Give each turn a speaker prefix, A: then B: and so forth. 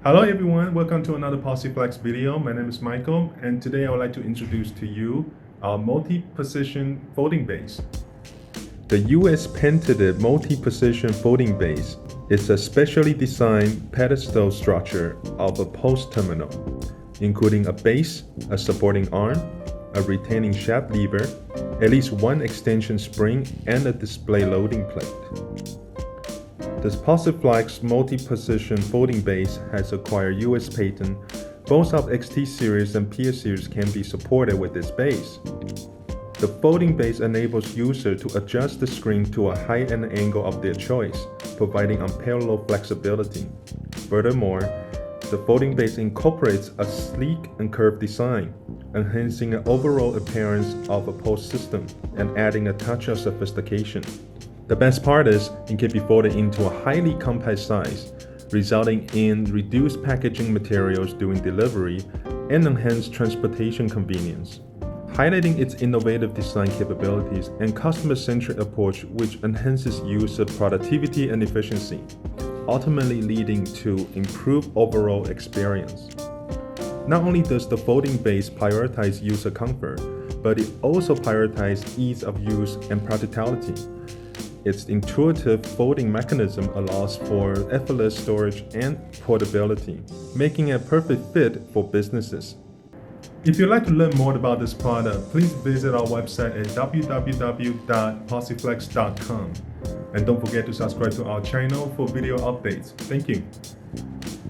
A: Hello everyone, welcome to another Posiflex video. My name is Michael, and today I would like to introduce to you our multi-position folding base. The US patented multi-position folding base is a specially designed pedestal structure of a POS terminal, including a base, a supporting arm, a retaining shaft lever, at least one extension spring, and a display loading plate. This Posiflex multi-position folding base has acquired US patent. Both of XT series and PS series can be supported with this base. The folding base enables users to adjust the screen to a height and angle of their choice, providing unparalleled flexibility. Furthermore, the folding base incorporates a sleek and curved design, enhancing an overall appearance of a POS system and adding a touch of sophistication. The best part is it can be folded into a highly compact size, resulting in reduced packaging materials during delivery and enhanced transportation convenience, highlighting its innovative design capabilities and customer-centric approach, which enhances user productivity and efficiency, ultimately leading to improved overall experience. Not only does the folding base prioritize user comfort, but it also prioritizes ease of use and practicality. Its intuitive folding mechanism allows for effortless storage and portability, making it a perfect fit for businesses. If you'd like to learn more about this product, please visit our website at www.posiflex.com. And don't forget to subscribe to our channel for video updates. Thank you.